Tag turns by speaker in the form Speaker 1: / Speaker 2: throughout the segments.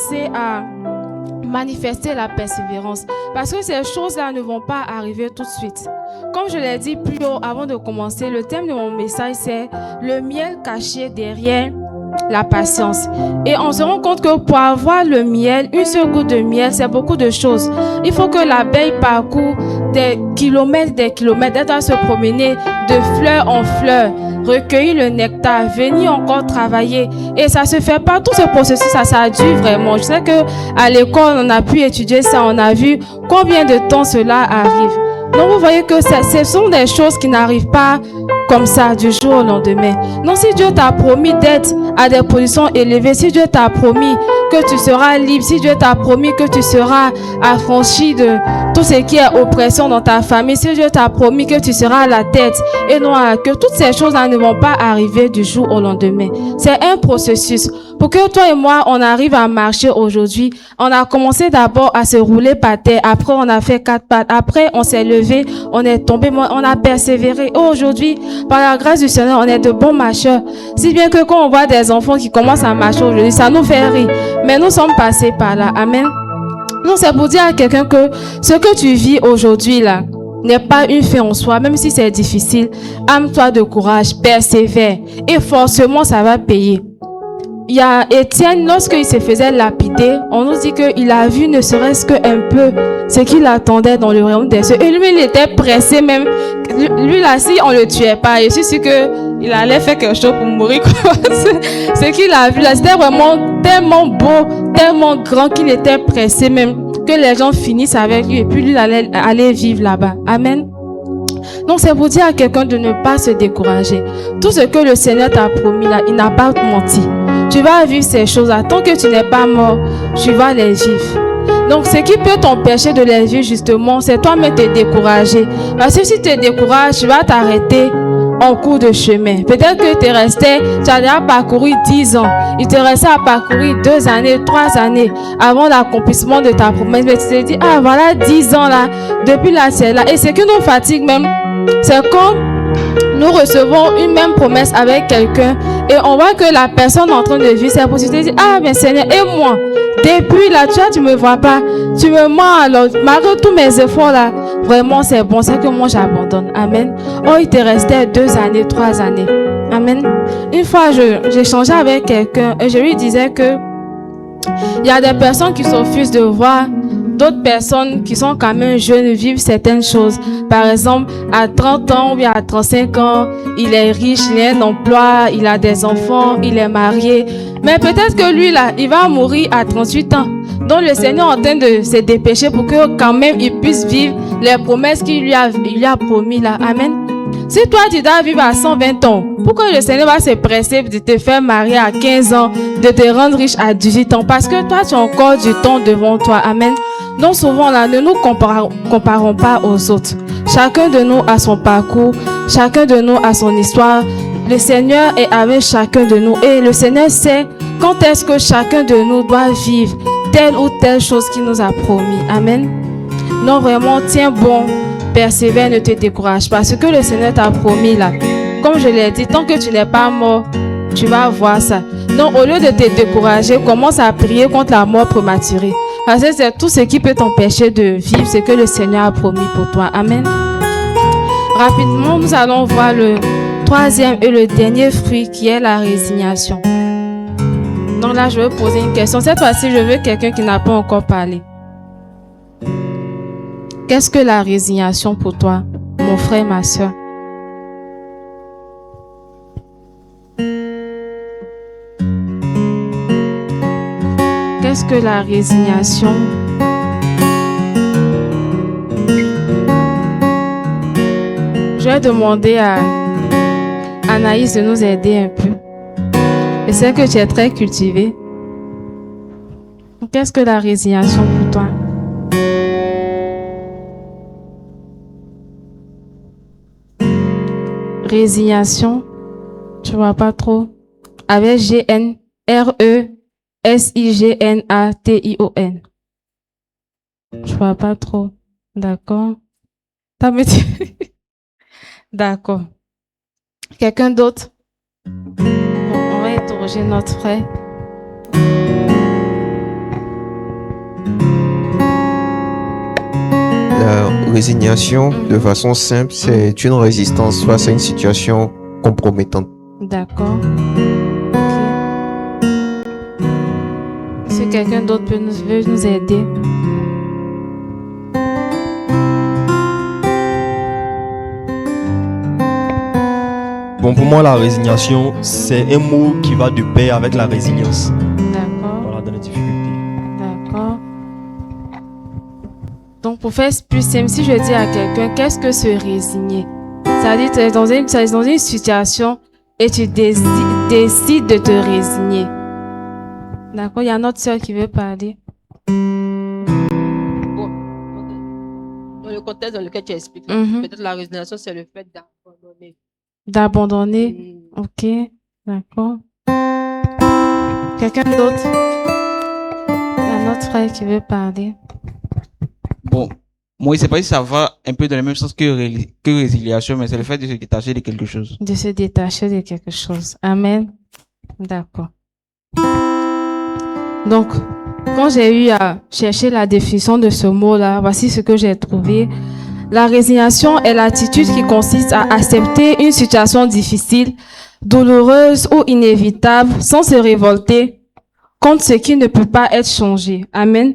Speaker 1: commencer à manifester la persévérance. Parce que ces choses-là ne vont pas arriver tout de suite. Comme je l'ai dit plus haut avant de commencer, le thème de mon message, c'est le miel caché derrière la patience. Et on se rend compte que pour avoir le miel, une seule goutte de miel, c'est beaucoup de choses. Il faut que l'abeille parcourt des kilomètres, d'être à se promener de fleur en fleur, recueillir le nectar, venir encore travailler. Et ça se fait pas, tout ce processus, ça dure vraiment. Je sais que à l'école, on a pu étudier ça, on a vu combien de temps cela arrive. Donc vous voyez que ce sont des choses qui n'arrivent pas comme ça du jour au lendemain. Non, si Dieu t'a promis d'être à des positions élevées, si Dieu t'a promis que tu seras libre, si Dieu t'a promis que tu seras affranchi de tout ce qui est oppression dans ta famille, si Dieu t'a promis que tu seras à la tête et non à la queue, toutes ces choses-là ne vont pas arriver du jour au lendemain. C'est un processus. Pour que toi et moi, on arrive à marcher aujourd'hui, on a commencé d'abord à se rouler par terre, après on a fait 4 pattes, après on s'est levé, on est tombé, on a persévéré. Et aujourd'hui, par la grâce du Seigneur, on est de bons marcheurs. Si bien que quand on voit des enfants qui commencent à marcher aujourd'hui, ça nous fait rire. Mais nous sommes passés par là. Amen. Donc c'est pour dire à quelqu'un que ce que tu vis aujourd'hui là n'est pas une fin en soi, même si c'est difficile. Arme-toi de courage, persévère et forcément ça va payer. Il y a Étienne, lorsqu'il se faisait lapider, on nous dit qu'il a vu ne serait-ce qu'un peu ce qu'il attendait dans le royaume des cieux. Et lui, il était pressé même. Lui là, si on le tuait pas, je suis sûr qu'il allait faire quelque chose pour mourir. Ce qu'il a vu là, c'était vraiment tellement beau, tellement grand qu'il était pressé même que les gens finissent avec lui et puis lui allait aller vivre là-bas. Amen. Donc c'est pour dire à quelqu'un de ne pas se décourager. Tout ce que le Seigneur t'a promis là, il n'a pas menti. Tu vas vivre ces choses-là. Tant que tu n'es pas mort, tu vas les vivre. Donc ce qui peut t'empêcher de les vivre justement, c'est toi-même te décourager. Parce que si tu te décourages, tu vas t'arrêter en cours de chemin. Peut-être que tu as déjà parcouru 10 ans. Il te restait à parcourir 2 années, 3 années avant l'accomplissement de ta promesse. Mais tu te dis, ah voilà 10 ans là, depuis là c'est là. Et ce qui nous fatigue même, c'est quand nous recevons une même promesse avec quelqu'un et on voit que la personne est en train de vivre cette possibilité. Ah mais Seigneur, et moi, depuis là, tu me vois pas, tu me mens alors, malgré tous mes efforts là, vraiment c'est bon, c'est que moi j'abandonne. Amen. Oh, il te restait 2 années, 3 années. Amen. Une fois, j'échangeais avec quelqu'un et je lui disais que il y a des personnes qui s'offusent de voir d'autres personnes qui sont quand même jeunes vivent certaines choses. Par exemple, à 30 ans ou bien à 35 ans, il est riche, il a un emploi, il a des enfants, il est marié. Mais peut-être que lui là, il va mourir à 38 ans. Donc le Seigneur est en train de se dépêcher pour que quand même il puisse vivre les promesses qu'il lui a promis là. Amen. Si toi tu dois vivre à 120 ans, pourquoi le Seigneur va se presser de te faire marier à 15 ans, de te rendre riche à 18 ans? Parce que toi tu as encore du temps devant toi. Amen. Donc souvent là, ne nous comparons pas aux autres. Chacun de nous a son parcours, chacun de nous a son histoire. Le Seigneur est avec chacun de nous et le Seigneur sait quand est-ce que chacun de nous doit vivre telle ou telle chose qu'il nous a promis. Amen. Non, vraiment, tiens bon, persévère, ne te décourage pas. Ce que le Seigneur t'a promis là, comme je l'ai dit, tant que tu n'es pas mort, tu vas voir ça. Donc au lieu de te décourager, commence à prier contre la mort prématurée. Parce que c'est tout ce qui peut t'empêcher de vivre ce que le Seigneur a promis pour toi. Amen. Rapidement, nous allons voir le 3e et le dernier fruit qui est la résignation. Donc là, je vais poser une question. Cette fois-ci, je veux quelqu'un qui n'a pas encore parlé. Qu'est-ce que la résignation pour toi, mon frère, ma soeur? Qu'est-ce que la résignation? Je vais demander à Anaïs de nous aider un peu. Je sais que tu es très cultivée. Qu'est-ce que la résignation pour toi? Résignation, tu vois pas trop? Avec G-N-R-E-S-I-G-N-A-T-I-O-N. Je vois pas trop. D'accord. T'as me dit? D'accord. Quelqu'un d'autre? Bon, on va interroger notre frère.
Speaker 2: résignation, de façon simple, c'est une résistance face à une situation compromettante.
Speaker 1: D'accord. Ok. Si quelqu'un d'autre veut nous aider.
Speaker 3: Bon, pour moi, la résignation, c'est un mot qui va de pair avec la résilience.
Speaker 1: D'accord.
Speaker 3: Voilà, dans les difficultés.
Speaker 1: D'accord. Donc, pour faire plus simple, si je dis à quelqu'un, qu'est-ce que se résigner? C'est-à-dire, tu es dans une situation et tu décides de te résigner. D'accord? Il y a notre soeur qui veut parler.
Speaker 4: Bon, dans le contexte dans lequel tu expliques, peut-être la résignation, c'est le fait d'abandonner.
Speaker 1: D'abandonner. Ok. D'accord. Quelqu'un d'autre? Il y a notre frère qui veut parler.
Speaker 5: Bon, moi, je ne sais pas si ça va un peu dans le même sens que résiliation, mais c'est le fait de se détacher de quelque chose.
Speaker 1: De se détacher de quelque chose. Amen. D'accord. Donc, quand j'ai eu à chercher la définition de ce mot-là, voici ce que j'ai trouvé. La résignation est l'attitude qui consiste à accepter une situation difficile, douloureuse ou inévitable sans se révolter contre ce qui ne peut pas être changé. Amen.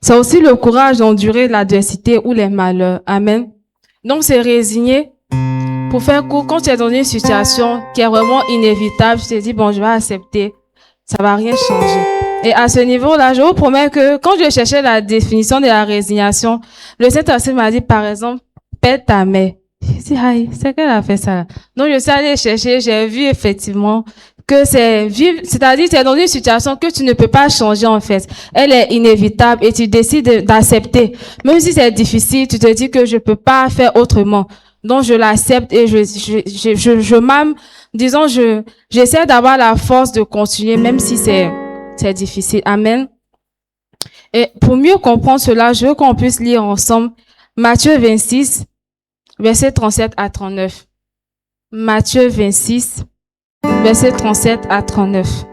Speaker 1: C'est aussi le courage d'endurer l'adversité ou les malheurs. Amen. Donc, se résigner, pour faire court, quand tu es dans une situation qui est vraiment inévitable, tu te dis, bon, je vais accepter, ça va rien changer. Et à ce niveau-là, je vous promets que quand je cherchais la définition de la résignation, le Saint-Esprit m'a dit, par exemple, pète ta mère. J'ai dit, aïe, c'est qu'elle a fait ça. Donc, je suis allée chercher, j'ai vu effectivement que c'est vivre, c'est-à-dire, tu es dans une situation que tu ne peux pas changer, en fait. Elle est inévitable et tu décides d'accepter. Même si c'est difficile, tu te dis que je peux pas faire autrement. Donc, je l'accepte et j'essaie d'avoir la force de continuer, même si c'est difficile. Amen. Et pour mieux comprendre cela, je veux qu'on puisse lire ensemble Matthieu 26, versets 37 à 39. Matthieu 26, versets 37 à 39.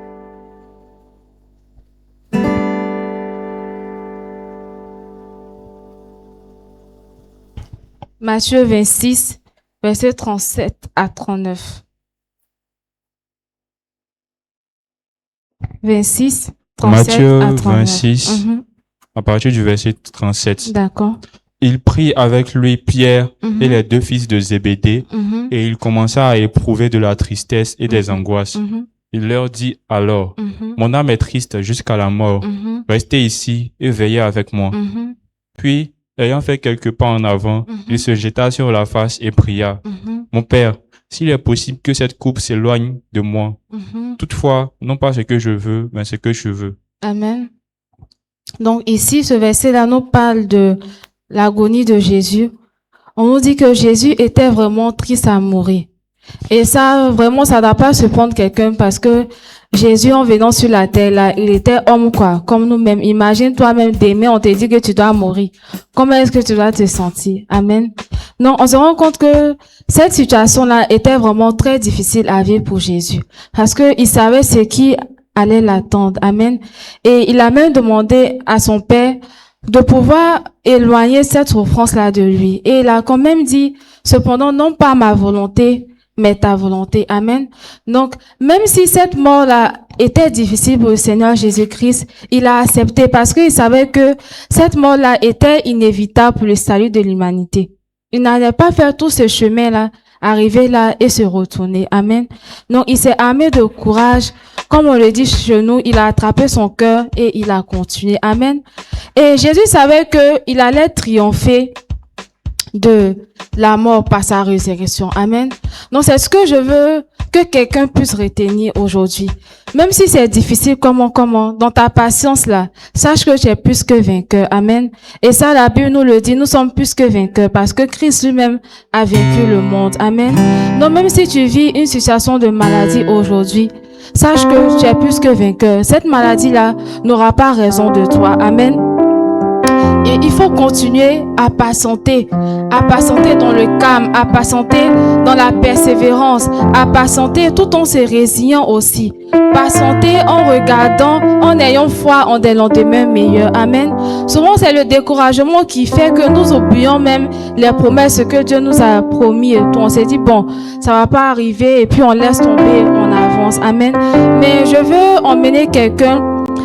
Speaker 1: Matthieu 26, versets 37 à 39. 26, 37
Speaker 6: Matthieu
Speaker 1: à 39.
Speaker 6: 26, à partir du verset 37.
Speaker 1: D'accord.
Speaker 6: Il prit avec lui Pierre et les deux fils de Zébédée, et il commença à éprouver de la tristesse et des angoisses. Il leur dit alors, mon âme est triste jusqu'à la mort. Restez ici et veillez avec moi. Puis, ayant fait quelques pas en avant, il se jeta sur la face et pria, mon Père, s'il est possible que cette coupe s'éloigne de moi. Toutefois, non pas ce que je veux, mais ce que je veux.
Speaker 1: Amen. Donc ici, ce verset-là nous parle de l'agonie de Jésus. On nous dit que Jésus était vraiment triste à mourir. Et ça, vraiment, ça ne doit pas surprendre quelqu'un parce que Jésus, en venant sur la terre, là, il était homme, quoi, comme nous-mêmes. Imagine toi-même, demain, on te dit que tu dois mourir. Comment est-ce que tu dois te sentir? Amen. Non, on se rend compte que cette situation-là était vraiment très difficile à vivre pour Jésus. Parce que il savait ce qui allait l'attendre. Amen. Et il a même demandé à son Père de pouvoir éloigner cette souffrance-là de lui. Et il a quand même dit, cependant, non pas ma volonté, mais ta volonté. Amen. Donc, même si cette mort-là était difficile pour le Seigneur Jésus-Christ, il a accepté parce qu'il savait que cette mort-là était inévitable pour le salut de l'humanité. Il n'allait pas faire tout ce chemin-là, arriver là et se retourner. Amen. Donc, il s'est armé de courage. Comme on le dit chez nous, il a attrapé son cœur et il a continué. Amen. Et Jésus savait qu'il allait triompher de la mort par sa résurrection. Amen. Donc, c'est ce que je veux que quelqu'un puisse retenir aujourd'hui. Même si c'est difficile, comment, dans ta patience là, sache que tu es plus que vainqueur. Amen. Et ça, la Bible nous le dit, nous sommes plus que vainqueurs parce que Christ lui-même a vaincu le monde. Amen. Donc, même si tu vis une situation de maladie aujourd'hui, sache que tu es plus que vainqueur. Cette maladie-là n'aura pas raison de toi. Amen. Et il faut continuer à patienter dans le calme, à patienter dans la persévérance, à patienter tout en se résignant aussi. Patienter en regardant, en ayant foi en des lendemains meilleurs. Amen. Souvent, c'est le découragement qui fait que nous oublions même les promesses que Dieu nous a promis et tout. On s'est dit, bon, ça va pas arriver et puis on laisse tomber, on avance. Amen. Mais je veux emmener quelqu'un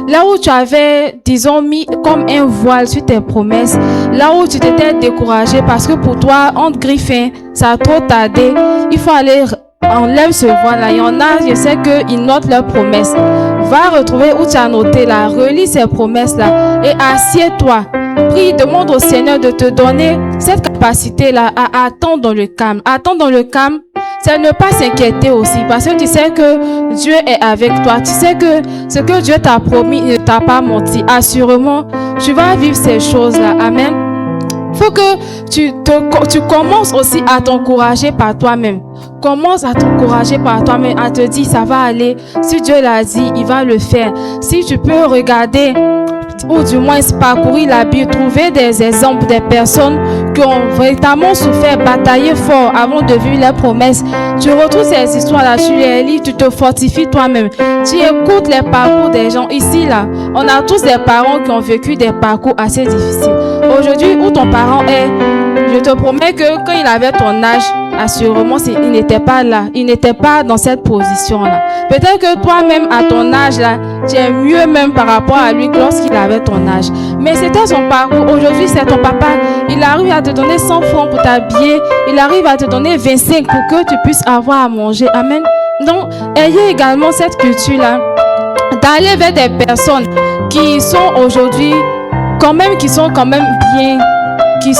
Speaker 1: là où tu avais, disons, mis comme un voile sur tes promesses, là où tu t'étais découragé parce que pour toi, entre griffins, ça a trop tardé. Il faut aller enlève ce voile-là. Il y en a, je sais qu'ils notent leurs promesses. Va retrouver où tu as noté là, relis ces promesses-là et assieds-toi. Prie, demande au Seigneur de te donner cette capacité-là à attendre dans le calme. Attendre dans le calme, c'est ne pas s'inquiéter aussi parce que tu sais que Dieu est avec toi. Tu sais que ce que Dieu t'a promis ne t'a pas menti. Assurément, tu vas vivre ces choses-là. Amen. Faut que tu commences aussi à t'encourager par toi-même. Commence à t'encourager par toi-même, à te dire ça va aller. Si Dieu l'a dit, il va le faire. Si tu peux regarder ou du moins parcourir la Bible, trouver des exemples des personnes qui ont véritablement souffert, bataillé fort avant de vivre les promesses. Tu retrouves ces histoires-là, tu les lis, tu te fortifies toi-même. Tu écoutes les parcours des gens. Ici, là, on a tous des parents qui ont vécu des parcours assez difficiles. Aujourd'hui, où ton parent est, je te promets que quand il avait ton âge, assurément, il n'était pas là. Il n'était pas dans cette position-là. Peut-être que toi-même, à ton âge, là, tu es mieux même par rapport à lui que lorsqu'il avait ton âge. Mais c'était son parcours. Aujourd'hui, c'est ton papa. Il arrive à te donner 100 francs pour t'habiller. Il arrive à te donner 25 pour que tu puisses avoir à manger. Amen. Donc, ayez également cette culture-là d'aller vers des personnes qui sont aujourd'hui qui sont quand même bien, qui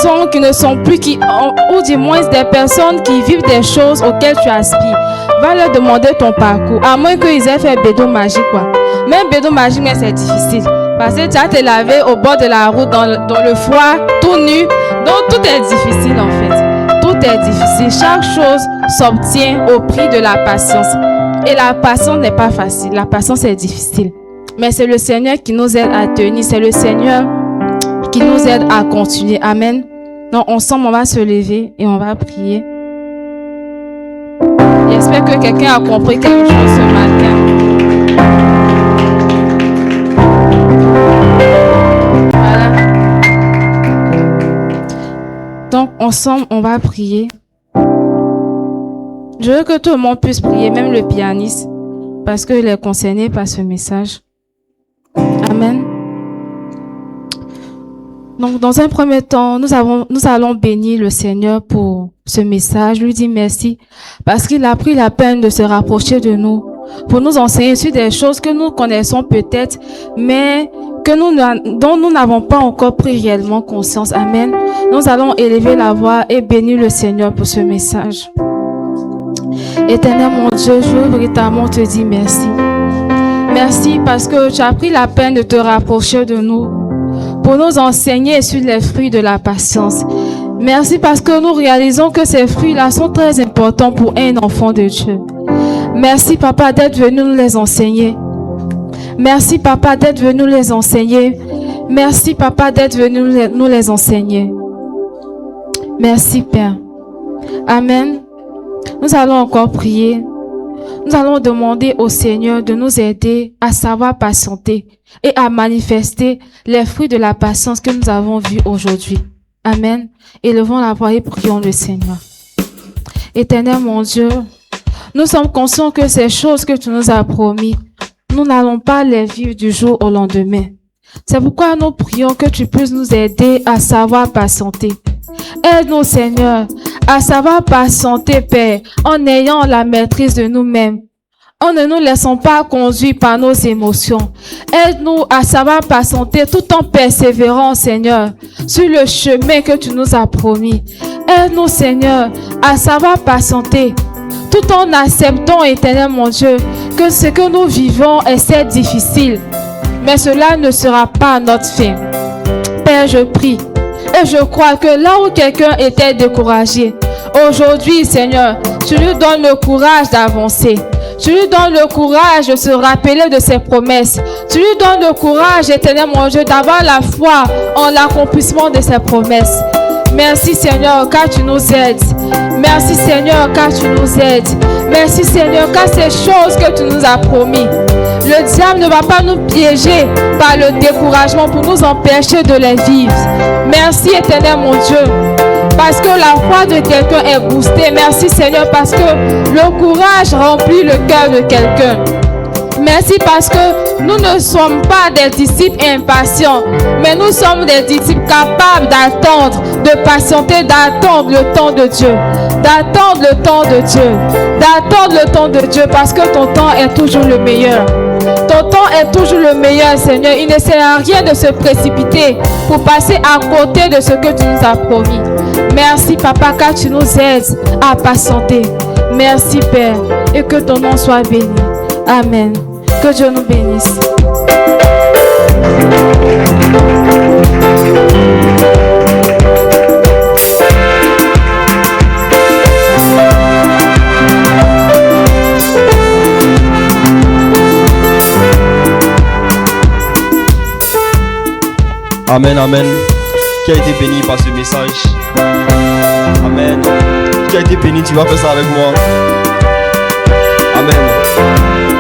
Speaker 1: ne sont plus, ou du moins des personnes qui vivent des choses auxquelles tu aspires. Va leur demander ton parcours, à moins qu'ils aient fait bédo magique, quoi. Même bédo magique, mais c'est difficile. Parce que tu as te laver au bord de la route, dans le froid, tout nu. Donc tout est difficile en fait. Tout est difficile. Chaque chose s'obtient au prix de la patience. Et la patience n'est pas facile. La patience est difficile. Mais c'est le Seigneur qui nous aide à tenir. C'est le Seigneur qui nous aide à continuer. Amen. Donc, ensemble, on va se lever et on va prier. J'espère que quelqu'un a compris quelque chose ce matin. Voilà. Donc, ensemble, on va prier. Je veux que tout le monde puisse prier, même le pianiste, parce qu'il est concerné par ce message. Amen. Donc, dans un premier temps, nous allons bénir le Seigneur pour ce message, lui dire merci, parce qu'il a pris la peine de se rapprocher de nous, pour nous enseigner sur des choses que nous connaissons peut-être, mais dont nous n'avons pas encore pris réellement conscience. Amen. Nous allons élever la voix et bénir le Seigneur pour ce message. Éternel mon Dieu, je veux véritablement te dire merci. Merci parce que tu as pris la peine de te rapprocher de nous, pour nous enseigner sur les fruits de la patience. Merci parce que nous réalisons que ces fruits-là sont très importants pour un enfant de Dieu. Merci, Papa, d'être venu nous les enseigner. Merci, Papa, d'être venu nous les enseigner. Merci, Papa, d'être venu nous les enseigner. Merci, Père. Amen. Nous allons encore prier. Nous allons demander au Seigneur de nous aider à savoir patienter et à manifester les fruits de la patience que nous avons vus aujourd'hui. Amen. Élevons la voix et prions le Seigneur. Éternel mon Dieu, nous sommes conscients que ces choses que tu nous as promis, nous n'allons pas les vivre du jour au lendemain. C'est pourquoi nous prions que tu puisses nous aider à savoir patienter. Aide-nous, Seigneur, à savoir patienter, Père, en ayant la maîtrise de nous-mêmes. En ne nous laissant pas conduire par nos émotions. Aide-nous à savoir patienter tout en persévérant, Seigneur, sur le chemin que tu nous as promis. Aide-nous, Seigneur, à savoir patienter tout en acceptant, Éternel mon Dieu, que ce que nous vivons est certes difficile, mais cela ne sera pas notre fin. Père, je prie et je crois que là où quelqu'un était découragé, aujourd'hui, Seigneur, tu lui donnes le courage d'avancer. Tu lui donnes le courage de se rappeler de ses promesses. Tu lui donnes le courage, Éternel mon Dieu, d'avoir la foi en l'accomplissement de ses promesses. Merci Seigneur, car tu nous aides. Merci Seigneur, car tu nous aides. Merci Seigneur, car ces choses que tu nous as promis. Le diable ne va pas nous piéger par le découragement pour nous empêcher de les vivre. Merci Éternel mon Dieu, parce que la foi de quelqu'un est boostée. Merci Seigneur, parce que le courage remplit le cœur de quelqu'un. Merci parce que nous ne sommes pas des disciples impatients, mais nous sommes des disciples capables d'attendre, de patienter, d'attendre le temps de Dieu. D'attendre le temps de Dieu. D'attendre le temps de Dieu parce que ton temps est toujours le meilleur. Ton temps est toujours le meilleur, Seigneur. Il ne sert à rien de se précipiter pour passer à côté de ce que tu nous as promis. Merci, Papa, car tu nous aides à patienter. Merci, Père, et que ton nom soit béni. Amen. Que Dieu nous bénisse.
Speaker 3: Amen, amen. Qui a été béni par ce message? Amen. Qui a été béni, tu vas faire ça avec moi. Amen.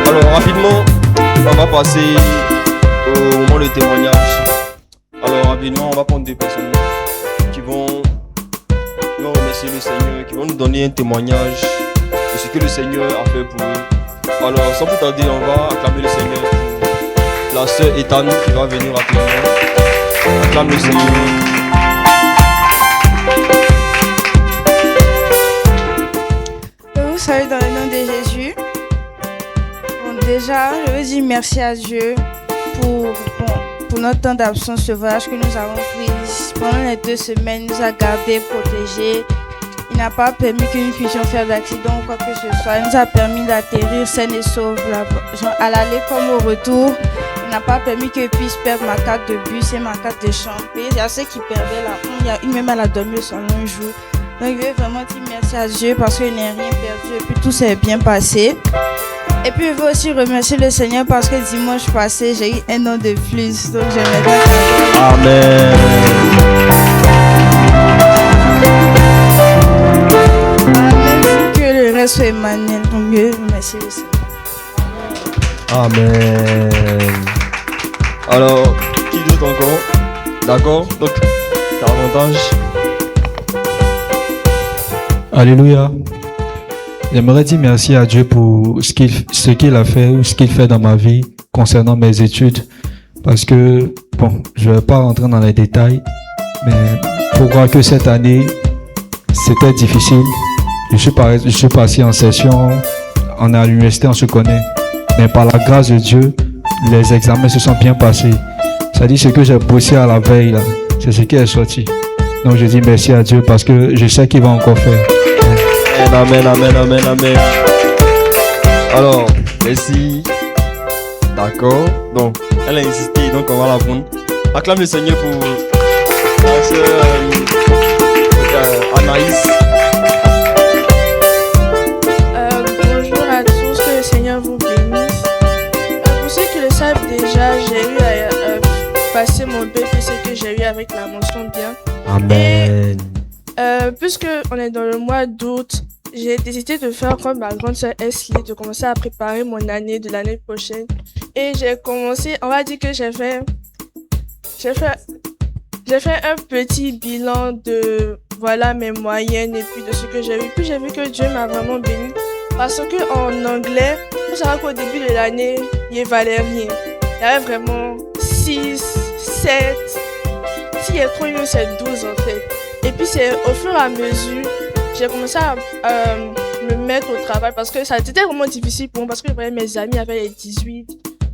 Speaker 3: Alors rapidement, on va passer au moment de témoignage. Alors rapidement, on va prendre deux personnes qui vont remercier le Seigneur, qui vont nous donner un témoignage de ce que le Seigneur a fait pour eux. Alors sans plus tarder, on va acclamer le Seigneur pour la sœur Ethan qui va venir rapidement. Acclame le Seigneur.
Speaker 7: Je vous salue dans le nom de Jésus. Bon, déjà, je veux dire merci à Dieu pour notre temps d'absence, ce voyage que nous avons pris pendant les 2 semaines. Il nous a gardés, protégés. Il n'a pas permis que nous puissions faire d'accident ou quoi que ce soit. Il nous a permis d'atterrir sains et saufs à l'aller comme au retour. Il n'a pas permis que je puisse perdre ma carte de bus et ma carte de chambre. Il y a ceux qui perdaient la honte. Il y a une même elle a dormi le salon un jour. Donc je veux vraiment dire merci à Dieu parce qu'il n'a rien perdu et puis tout s'est bien passé. Et puis je veux aussi remercier le Seigneur parce que dimanche passé j'ai eu un an de plus. Donc j'aimerais bien.
Speaker 3: Amen.
Speaker 7: Amen. Que le reste soit Emmanuel. Donc je veux remercier le Seigneur.
Speaker 3: Amen. Alors, qui d'autre encore? D'accord? Donc, davantage.
Speaker 8: Alléluia. J'aimerais dire merci à Dieu pour ce qu'il a fait ou ce qu'il fait dans ma vie concernant mes études. Parce que, bon, je ne vais pas rentrer dans les détails, mais pour croire que cette année, c'était difficile. Je suis passé en session, on est à l'université, on se connaît. Mais par la grâce de Dieu, les examens se sont bien passés. C'est-à-dire ce que j'ai bossé à la veille, là, c'est ce qui est sorti. Donc je dis merci à Dieu parce que je sais qu'il va encore faire.
Speaker 3: Amen, amen, amen, amen. Alors, merci. D'accord. Donc, elle a insisté, donc on va la prendre. Acclame le Seigneur pour la sœur Anaïs.
Speaker 9: Bonjour à tous, que le Seigneur vous bénisse. Pour ceux qui le savent déjà, j'ai eu à passer mon BPC que j'ai eu avec la mention bien.
Speaker 3: Amen.
Speaker 9: Et puisque on est dans le mois d'août, j'ai décidé de faire comme ma grande sœur Esli, de commencer à préparer mon année de l'année prochaine. Et j'ai commencé, on va dire que j'ai fait un petit bilan de voilà mes moyennes et puis de ce que j'ai eu. Puis j'ai vu que Dieu m'a vraiment béni. Parce que en anglais, il faut savoir qu'au début de l'année, il n'y valait rien. Il y avait vraiment 6, 7. S'il y a trop mieux, c'est 12 en fait. Et puis c'est au fur et à mesure, j'ai commencé à me mettre au travail parce que ça c'était vraiment difficile pour moi parce que je voyais mes amis avaient les 18.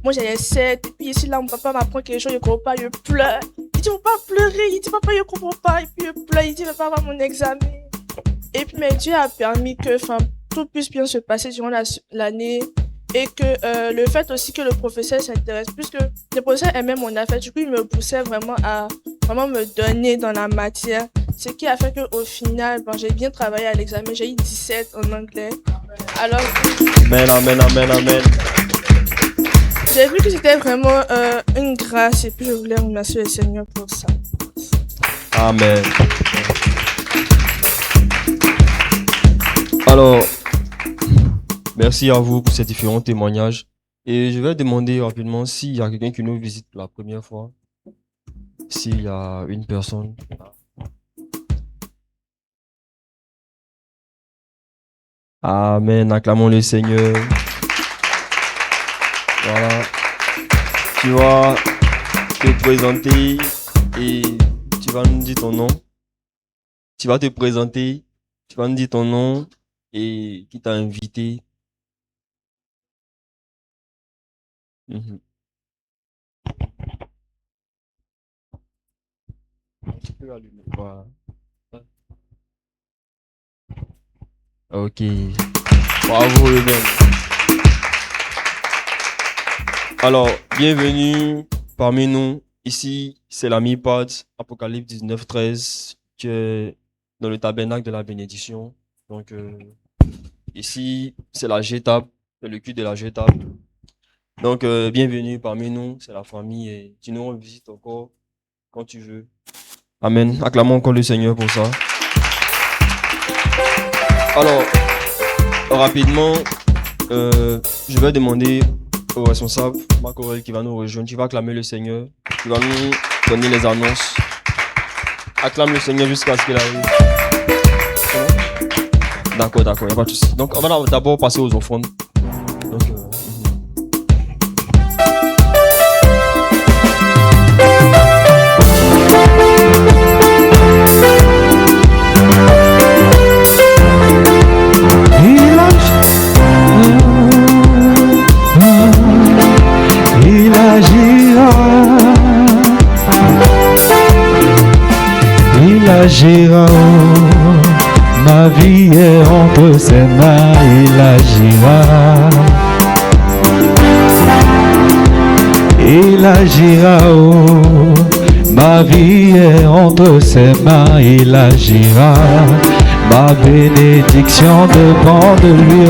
Speaker 9: Moi j'ai les 7. Et puis ici là, mon papa m'apprend quelque chose, je ne comprends pas, je pleure. Il dit, faut pas pleurer. Il dit, papa, je ne comprends pas. Et puis je pleure. Il dit, je ne vais pas avoir mon examen. Et puis, mais Dieu a permis que tout puisse bien se passer durant l'année. Et que le fait aussi que le professeur s'intéresse, puisque le professeur aimait mon affaire, du coup il me poussait vraiment à vraiment me donner dans la matière, ce qui a fait qu'au final, j'ai bien travaillé à l'examen, j'ai eu 17 en anglais. Alors,
Speaker 3: Amen, amen, amen, amen.
Speaker 9: j'ai vu que c'était vraiment une grâce et puis je voulais remercier le Seigneur pour ça.
Speaker 3: Amen. Alors, merci à vous pour ces différents témoignages. Et je vais demander rapidement s'il y a quelqu'un qui nous visite pour la première fois. S'il y a une personne. Amen. Acclamons le Seigneur. Voilà. Tu vas te présenter et tu vas nous dire ton nom. Tu vas te présenter, tu vas nous dire ton nom et qui t'a invité. Tu peux allumer. Voilà. Ok. Bravo, Ruben. Alors, bienvenue parmi nous. Ici, c'est l'ami Pod, Apocalypse 19, 13, qui est dans le tabernacle de la bénédiction. Donc, ici, c'est la G-Table, c'est le culte de la G-Table. Donc, bienvenue parmi nous, c'est la famille et tu nous revisites encore quand tu veux. Amen. Acclamons encore le Seigneur pour ça. Alors, rapidement, je vais demander au responsable, Marc Aurel, qui va nous rejoindre. Tu vas acclamer le Seigneur. Tu vas nous donner les annonces. Acclame le Seigneur jusqu'à ce qu'il arrive. D'accord, il n'y a pas de souci. Donc, on va d'abord passer aux offrandes. Donc,
Speaker 8: Il agira, oh, ma vie est entre ses mains, il agira. Il agira, oh, ma vie est entre ses mains, il agira. Ma bénédiction dépend de lui,